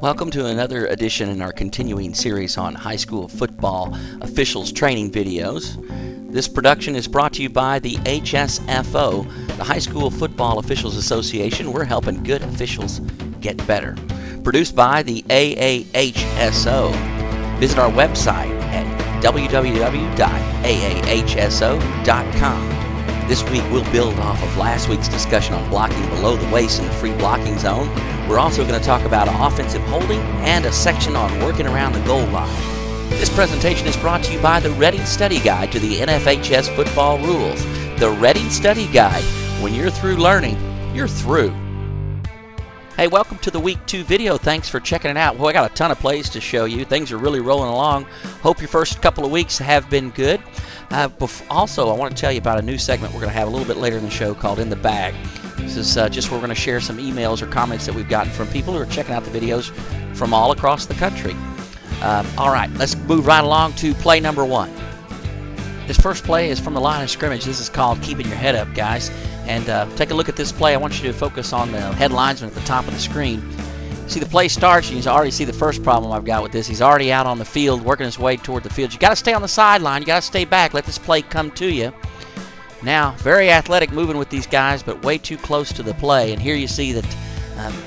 Welcome to another edition in our continuing series on high school football officials training videos. This production is brought to you by the HSFO, the High School Football Officials Association. We're helping good officials get better. Produced by the AAHSO. Visit our website at www.aahso.com. This week we'll build off of last week's discussion on blocking below the waist in the free blocking zone. We're also going to talk about offensive holding and a section on working around the goal line. This presentation is brought to you by the Reading Study Guide to the NFHS football rules. The Reading Study Guide. When you're through learning, you're through. Hey, welcome to the Week 2 video. Thanks for checking it out. Well, I got a ton of plays to show you. Things are really rolling along. Hope your first couple of weeks have been good. Also, I want to tell you about a new segment we're going to have a little bit later in the show called In the Bag. This is just where we're going to share some emails or comments that we've gotten from people who are checking out the videos from all across the country. All right, let's move right along to play number 1. This first play is from the line of scrimmage. This is called Keeping Your Head Up, guys. And take a look at this play. I want you to focus on the headlines at the top of the screen. See, the play starts, and you already see the first problem I've got with this. He's already out on the field, working his way toward the field. You got to stay on the sideline. You got to stay back. Let this play come to you. Now, very athletic moving with these guys, but way too close to the play. And here you see that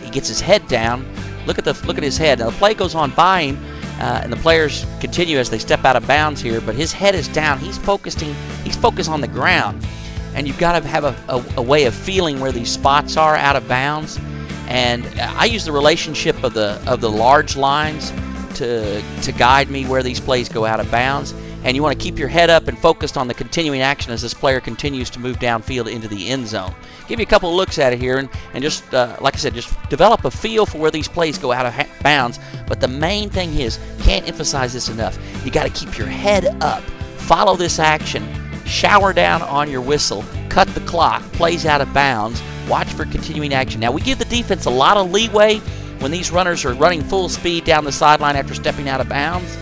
he gets his head down. Look at his head. Now, the play goes on by him, and the players continue as they step out of bounds here. But his head is down. He's focused on the ground. And you've got to have a way of feeling where these spots are out of bounds. And I use the relationship of the large lines to guide me where these plays go out of bounds. And you want to keep your head up and focused on the continuing action as this player continues to move downfield into the end zone. Give you a couple of looks at it here, and just, like I said, just develop a feel for where these plays go out of bounds. But the main thing is, can't emphasize this enough, you got to keep your head up. Follow this action. Shower down on your whistle. Cut the clock. Plays out of bounds. Watch for continuing action. Now, we give the defense a lot of leeway when these runners are running full speed down the sideline after stepping out of bounds.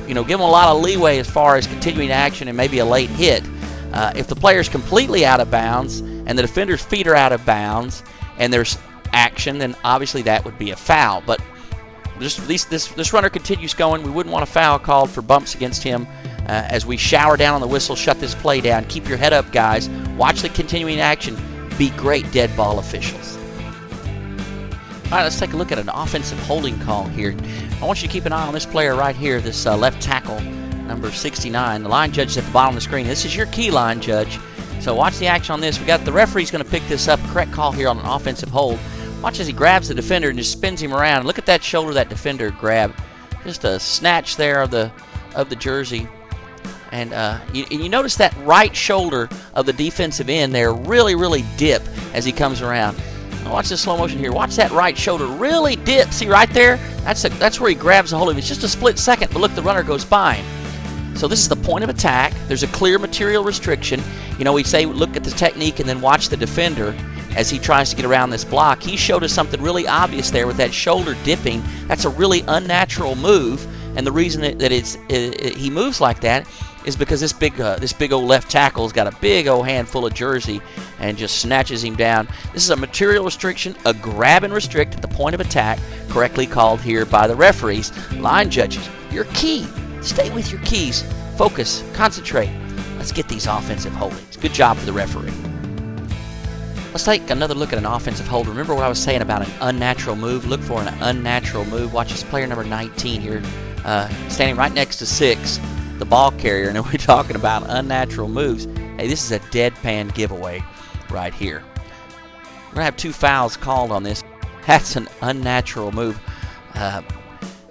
Give them a lot of leeway as far as continuing action and maybe a late hit. If the player's completely out of bounds and the defender's feet are out of bounds and there's action, then obviously that would be a foul. But this runner continues going. We wouldn't want a foul called for bumps against him as we shower down on the whistle, shut this play down. Keep your head up, guys. Watch the continuing action. Be great dead ball officials. All right, let's take a look at an offensive holding call here. I want you to keep an eye on this player right here, this left tackle, number 69. The line judge is at the bottom of the screen. This is your key line judge. So watch the action on this. We got the referee's going to pick this up. Correct call here on an offensive hold. Watch as he grabs the defender and just spins him around. Look at that shoulder that defender grabbed. Just a snatch there of the jersey. And you notice that right shoulder of the defensive end there really dip as he comes around. Now watch this slow motion here. Watch that right shoulder really dip. See right there? That's where he grabs a hold of him. It's just a split second, but look, the runner goes by him. So this is the point of attack. There's a clear material restriction. We say look at the technique and then watch the defender as he tries to get around this block. He showed us something really obvious there with that shoulder dipping. That's a really unnatural move, and the reason that he moves like that is because this big old left tackle's got a big old handful of jersey and just snatches him down. This is a material restriction, a grab and restrict at the point of attack, correctly called here by the referees. Line judges, your key. Stay with your keys. Focus. Concentrate. Let's get these offensive holdings. Good job for the referee. Let's take another look at an offensive hold. Remember what I was saying about an unnatural move? Look for an unnatural move. Watch this player number 19 here, standing right next to 6. The ball carrier, and we're talking about unnatural moves. Hey, this is a deadpan giveaway right here. We're going to have 2 fouls called on this. That's an unnatural move. And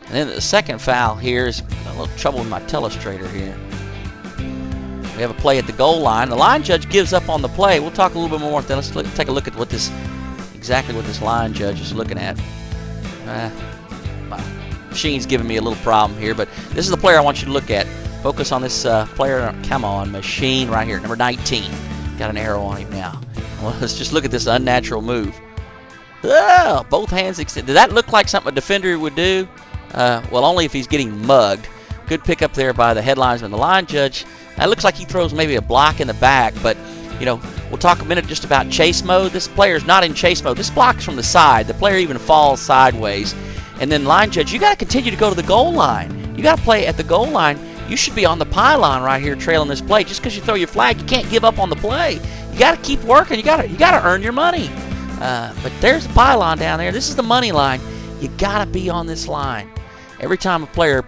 then the second foul here is a little trouble with my telestrator here. We have a play at the goal line. The line judge gives up on the play. We'll talk a little bit more about that. Let's take a look at exactly what this line judge is looking at. My machine's giving me a little problem here, but this is the player I want you to look at. Focus on this player. Come on, machine right here, number 19. Got an arrow on him now. Well, let's just look at this unnatural move. Oh, both hands extended. Did that look like something a defender would do? Well, only if he's getting mugged. Good pick up there by the headlinesman. The line judge, that looks like he throws maybe a block in the back, but, we'll talk a minute just about chase mode. This player's not in chase mode. This block's from the side. The player even falls sideways. And then line judge, you got to continue to go to the goal line. You got to play at the goal line. You should be on the pylon right here trailing this play. Just because you throw your flag, you can't give up on the play. You got to keep working. You got to earn your money. But there's the pylon down there. This is the money line. You got to be on this line every time a player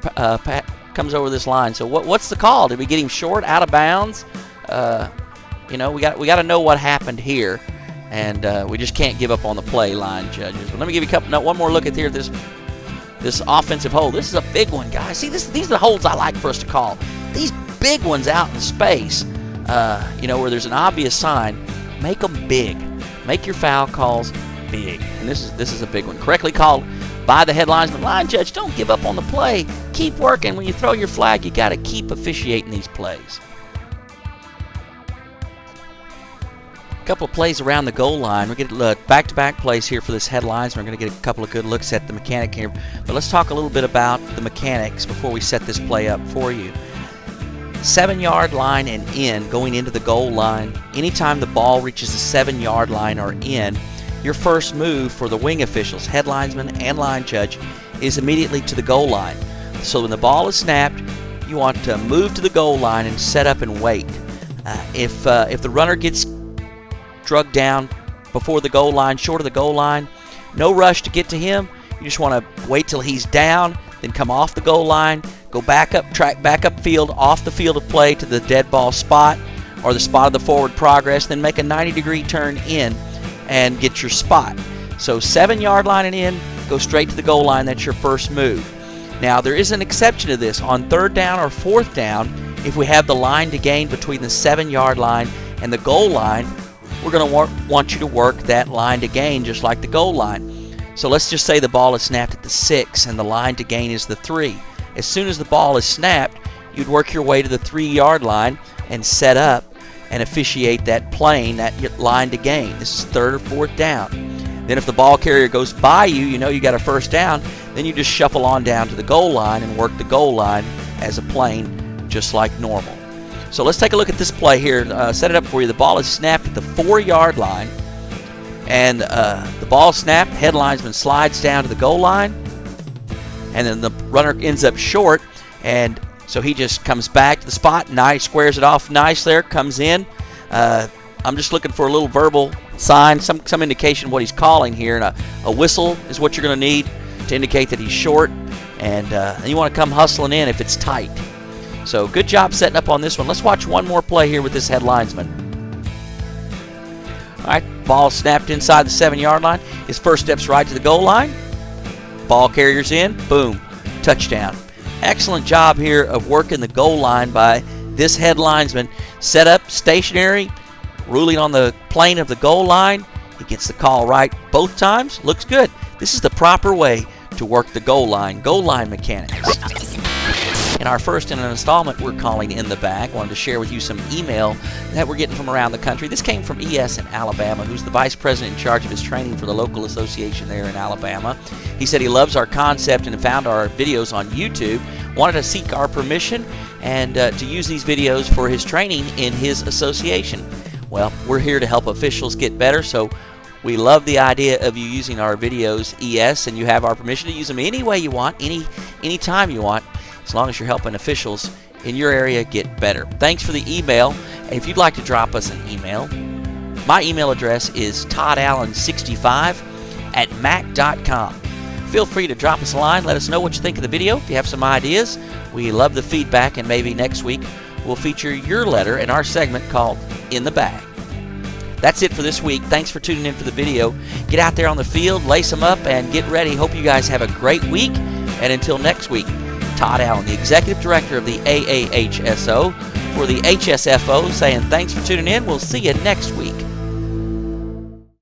comes over this line. So what's the call? Did we get him short, out of bounds? You know, we got to know what happened here, and we just can't give up on the play, line judges. But let me give you one more look at here. This offensive hold. This is a big one, guys. See, these are the holds I like for us to call. These big ones out in space, you know, where there's an obvious sign. Make them big. Make your foul calls big. And this is a big one. Correctly called by the head linesman. Line judge, don't give up on the play. Keep working. When you throw your flag, you got to keep officiating these plays. Couple of plays around the goal line. We get back-to-back plays here for this head linesman. We're going to get a couple of good looks at the mechanic here. But let's talk a little bit about the mechanics before we set this play up for you. 7-yard line and in, going into the goal line. Anytime the ball reaches the 7-yard line or in, your first move for the wing officials, head linesman and line judge, is immediately to the goal line. So when the ball is snapped, you want to move to the goal line and set up and wait. If the runner gets drugged down before the goal line, short of the goal line, no rush to get to him. You just want to wait till he's down, then come off the goal line, go back up, track back up field, off the field of play to the dead ball spot or the spot of the forward progress, then make a 90-degree turn in and get your spot. So 7-yard line and in, go straight to the goal line. That's your first move. Now there is an exception to this. On 3rd down or 4th down, if we have the line to gain between the 7-yard line and the goal line, we're going to want you to work that line to gain just like the goal line. So let's just say the ball is snapped at the 6 and the line to gain is the 3. As soon as the ball is snapped, you'd work your way to the 3-yard line and set up and officiate that plane, that line to gain. This is 3rd or 4th down. Then if the ball carrier goes by you, you know you got a first down, then you just shuffle on down to the goal line and work the goal line as a plane just like normal. So let's take a look at this play here. Set it up for you. The ball is snapped at the 4-yard line, and the ball snapped. Head linesman slides down to the goal line, and then the runner ends up short, and so he just comes back to the spot. Nice, squares it off nice there, comes in. I'm just looking for a little verbal sign, some indication of what he's calling here, and a whistle is what you're going to need to indicate that he's short, and you want to come hustling in if it's tight. So good job setting up on this one. Let's watch one more play here with this head linesman. All right, ball snapped inside the 7-yard line. His first step's right to the goal line. Ball carrier's in. Boom. Touchdown. Excellent job here of working the goal line by this head linesman. Set up, stationary, ruling on the plane of the goal line. He gets the call right both times. Looks good. This is the proper way to work the goal line mechanics. In our first in an installment, we're calling In the Bag. Wanted to share with you some email that we're getting from around the country. This came from ES in Alabama, who's the vice president in charge of his training for the local association there in Alabama. He said he loves our concept and found our videos on YouTube, wanted to seek our permission and to use these videos for his training in his association. Well, we're here to help officials get better, so we love the idea of you using our videos, ES, and you have our permission to use them any way you want, any time you want, as long as you're helping officials in your area get better. Thanks for the email. And if you'd like to drop us an email, my email address is toddallen65@mac.com. Feel free to drop us a line. Let us know what you think of the video. If you have some ideas, we love the feedback, and maybe next week we'll feature your letter in our segment called In the Bag. That's it for this week. Thanks for tuning in for the video. Get out there on the field, lace them up, and get ready. Hope you guys have a great week. And until next week, Todd Allen, the Executive Director of the AAHSO for the HSFO, saying thanks for tuning in. We'll see you next week.